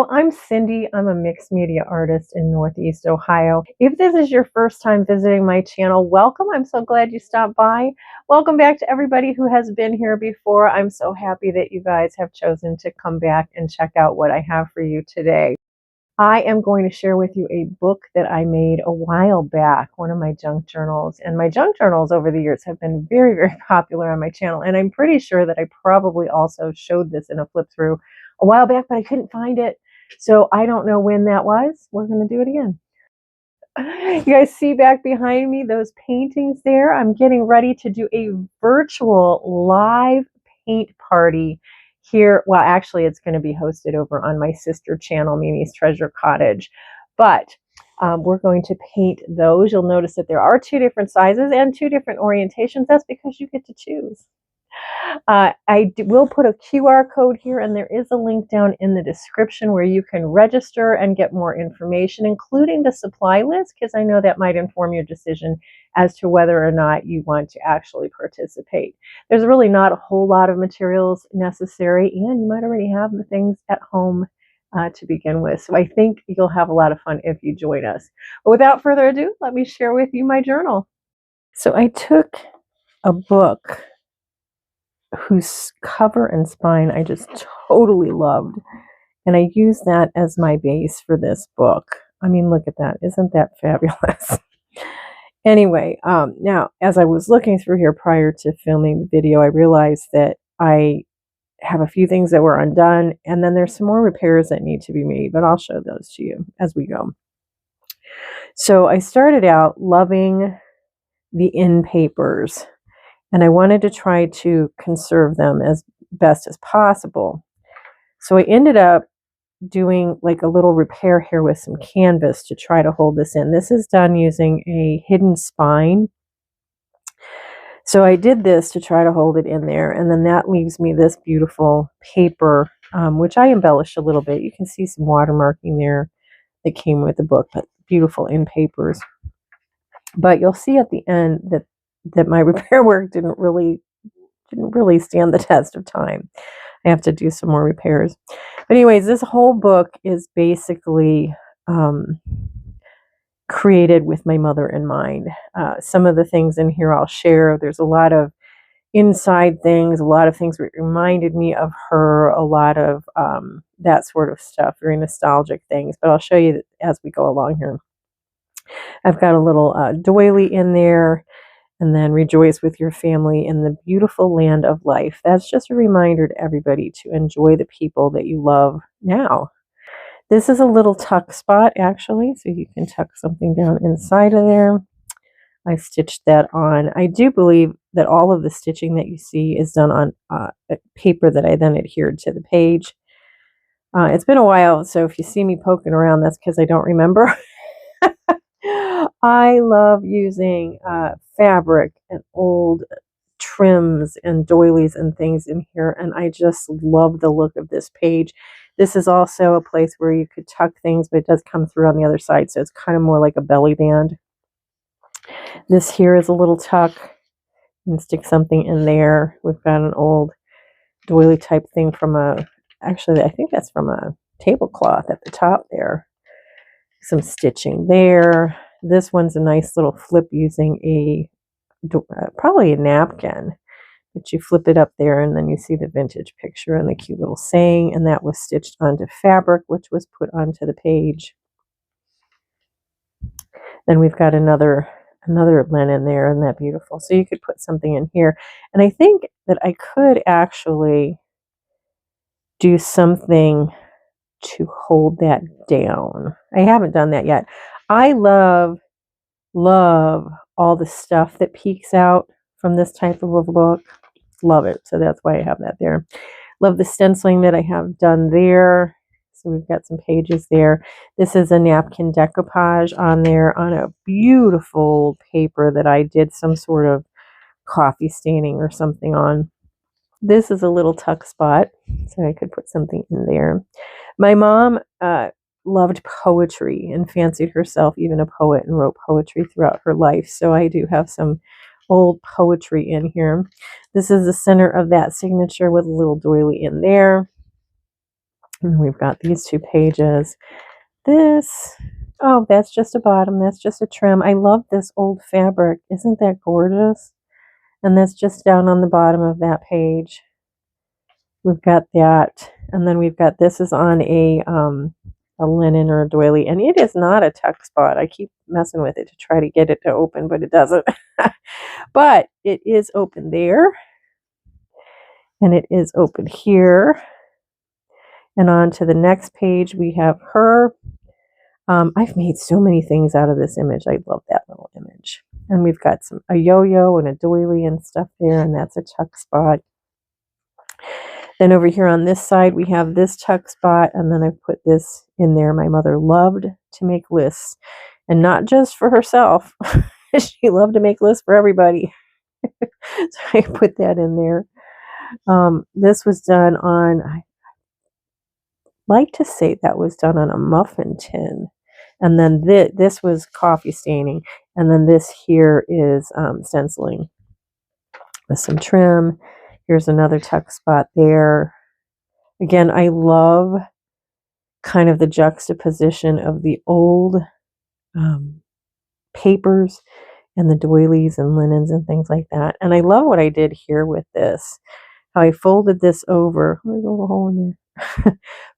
Hello, I'm Cindy. I'm a mixed media artist in Northeast Ohio. If this is your first time visiting my channel, welcome. I'm so glad you stopped by. Welcome back to everybody who has been here before. I'm so happy that you guys have chosen to come back and check out what I have for you today. I am going to share with you a book that I made a while back, one of my junk journals. And my junk journals over the years have been very, very popular on my channel. And I'm pretty sure that I probably also showed this in a flip through a while back, but I couldn't find it. So I don't know when that was. We're going to do it again. You guys see back behind me those paintings there? I'm getting ready to do a virtual live paint party here. Well, actually, it's going to be hosted over on my sister channel, Mimi's Treasure Cottage. But we're going to paint those. You'll notice that there are two different sizes and two different orientations. That's because you get to choose. I will put a QR code here, and there is a link down in the description where you can register and get more information, including the supply list, because I know that might inform your decision as to whether or not you want to actually participate. There's really not a whole lot of materials necessary, and you might already have the things at home to begin with. So I think you'll have a lot of fun if you join us. But without further ado, let me share with you my journal. So I took a book whose cover and spine I just totally loved, and I used that as my base for this book. I mean, look at that. Isn't that fabulous? Anyway, now as I was looking through here prior to filming the video, I realized that I have a few things that were undone, and then there's some more repairs that need to be made, but I'll show those to you as we go. So I started out loving the in papers, and I wanted to try to conserve them as best as possible. So I ended up doing like a little repair here with some canvas to try to hold this in. This is done using a hidden spine. So I did this to try to hold it in there, and then that leaves me this beautiful paper, which I embellished a little bit. You can see some watermarking there that came with the book, but beautiful in papers. But you'll see at the end that my repair work didn't really stand the test of time. I have to do some more repairs. But anyways, this whole book is basically created with my mother in mind. Some of the things in here I'll share. There's a lot of inside things, a lot of things that reminded me of her, a lot of that sort of stuff, very nostalgic things. But I'll show you as we go along here. I've got a little doily in there, and then rejoice with your family in the beautiful land of life. That's just a reminder to everybody to enjoy the people that you love now. This is a little tuck spot, actually, so you can tuck something down inside of there. I stitched that on. I do believe that all of the stitching that you see is done on paper that I then adhered to the page. It's been a while, so if you see me poking around, that's because I don't remember. I love using fabric and old trims and doilies and things in here, and I just love the look of this page. This is also a place where you could tuck things, but it does come through on the other side, so it's kind of more like a belly band. This here is a little tuck. You can stick something in there. We've got an old doily type thing from actually I think that's from a tablecloth at the top there. Some stitching there. This one's a nice little flip using probably a napkin, but you flip it up there and then you see the vintage picture and the cute little saying, and that was stitched onto fabric, which was put onto the page. Then we've got another linen there, and that beautiful. So you could put something in here, and I think that I could actually do something to hold that down. I haven't done that yet. I love all the stuff that peeks out from this type of a book. Love it. So that's why I have that there. Love the stenciling that I have done there. So we've got some pages there. This is a napkin decoupage on there on a beautiful paper that I did some sort of coffee staining or something on. This is a little tuck spot, so I could put something in there. My mom loved poetry and fancied herself even a poet and wrote poetry throughout her life. So I do have some old poetry in here. This is the center of that signature with a little doily in there. And then we've got these 2 pages. This, oh, that's just a bottom. That's just a trim. I love this old fabric. Isn't that gorgeous? And that's just down on the bottom of that page. We've got that. And then we've got, this is on a linen or a doily. And it is not a tuck spot. I keep messing with it to try to get it to open, but it doesn't. But it is open there. And it is open here. And on to the next page, we have her. I've made so many things out of this image. I love that little image. And we've got a yo-yo and a doily and stuff there, and that's a tuck spot. Then over here on this side, we have this tuck spot, and then I've put this in there. My mother loved to make lists, and not just for herself. She loved to make lists for everybody. So I put that in there. This was done on, I like to say that was done on a muffin tin. And then this was coffee staining. And then this here is stenciling with some trim. Here's another tuck spot there. Again, I love kind of the juxtaposition of the old papers and the doilies and linens and things like that. And I love what I did here with this. How I folded this over. There's a little hole in there.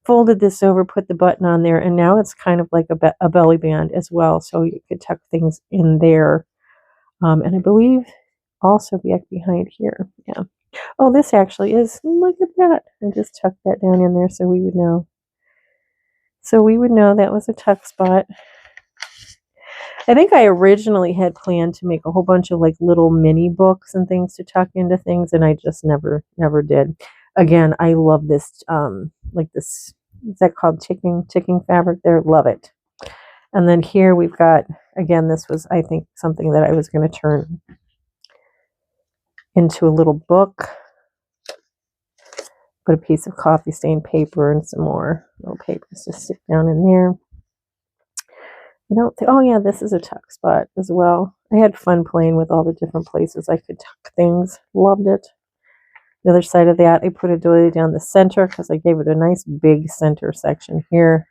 Folded this over, put the button on there, and now it's kind of like a belly band as well, so you could tuck things in there. And I believe also back behind here. Yeah. Oh, this actually is, look at that. I just tucked that down in there so we would know. So we would know that was a tuck spot. I think I originally had planned to make a whole bunch of like little mini books and things to tuck into things, and I just never did. Again, I love this, like this, is that called ticking fabric there? Love it. And then here we've got, again, this was, I think, something that I was going to turn into a little book. Put a piece of coffee stained paper and some more little papers to stick down in there. I don't think, oh yeah, this is a tuck spot as well. I had fun playing with all the different places I could tuck things. Loved it. The other side of that, I put a doily down the center because I gave it a nice big center section here.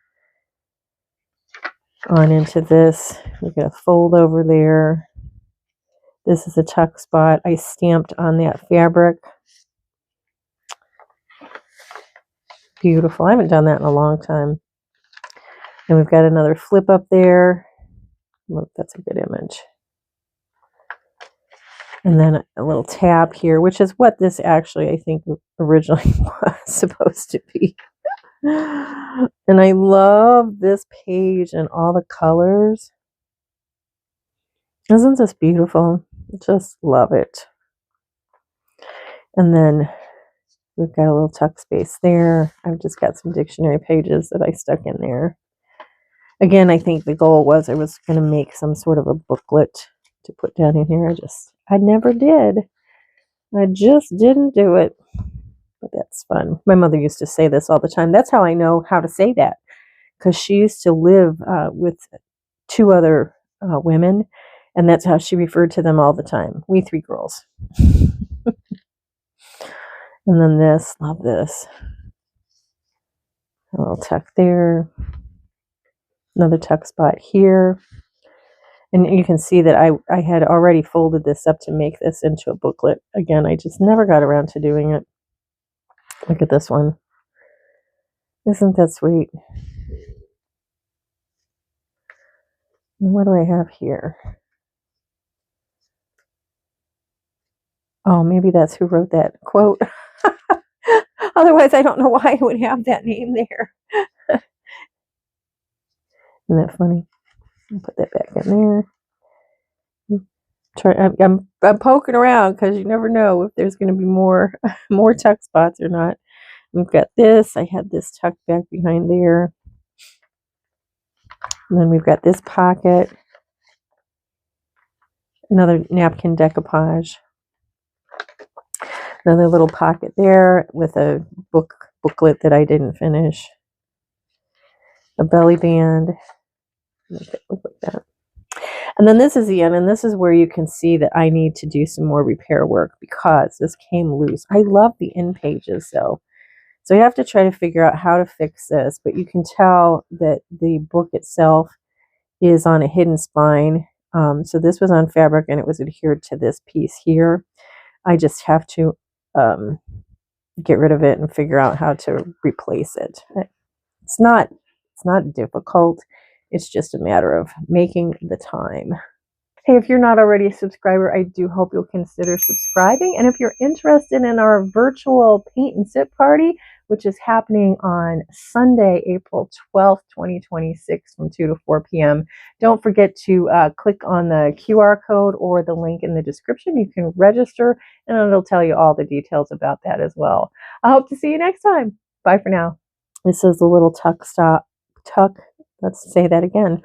On into this, we're going to fold over there. This is a tuck spot. I stamped on that fabric. Beautiful. I haven't done that in a long time. And we've got another flip up there. Look, that's a good image. And then a little tab here, which is what this actually, I think, originally was supposed to be. And I love this page and all the colors. Isn't this beautiful? Just love it. And then we've got a little tuck space there. I've just got some dictionary pages that I stuck in there. Again, I think the goal was I was going to make some sort of a booklet to put down in here. I never did. I just didn't do it. But that's fun. My mother used to say this all the time. That's how I know how to say that. Because she used to live with 2 other women. And that's how she referred to them all the time. We 3 girls. And then this. Love this. A little tuck there. Another tuck spot here. And you can see that I had already folded this up to make this into a booklet. Again, I just never got around to doing it. Look at this one. Isn't that sweet? And what do I have here? Oh, maybe that's who wrote that quote. Otherwise, I don't know why I would have that name there. Isn't that funny? I'll put that back in there. I'm poking around because you never know if there's going to be more tuck spots or not. We've got this. I had this tucked back behind there. And then we've got this pocket. Another napkin decoupage. Another little pocket there with a booklet that I didn't finish. A belly band. Make it look like that. And then this is the end, and this is where you can see that I need to do some more repair work because this came loose. I love the end pages though. So you have to try to figure out how to fix this, but you can tell that the book itself is on a hidden spine. So this was on fabric and it was adhered to this piece here. I just have to get rid of it and figure out how to replace it. It's not difficult. It's just a matter of making the time. Hey, if you're not already a subscriber, I do hope you'll consider subscribing. And if you're interested in our virtual paint and sip party, which is happening on Sunday, April 12th, 2026 from 2 to 4 p.m., don't forget to click on the QR code or the link in the description. You can register and it'll tell you all the details about that as well. I hope to see you next time. Bye for now. This is a little tuck. Let's say that again.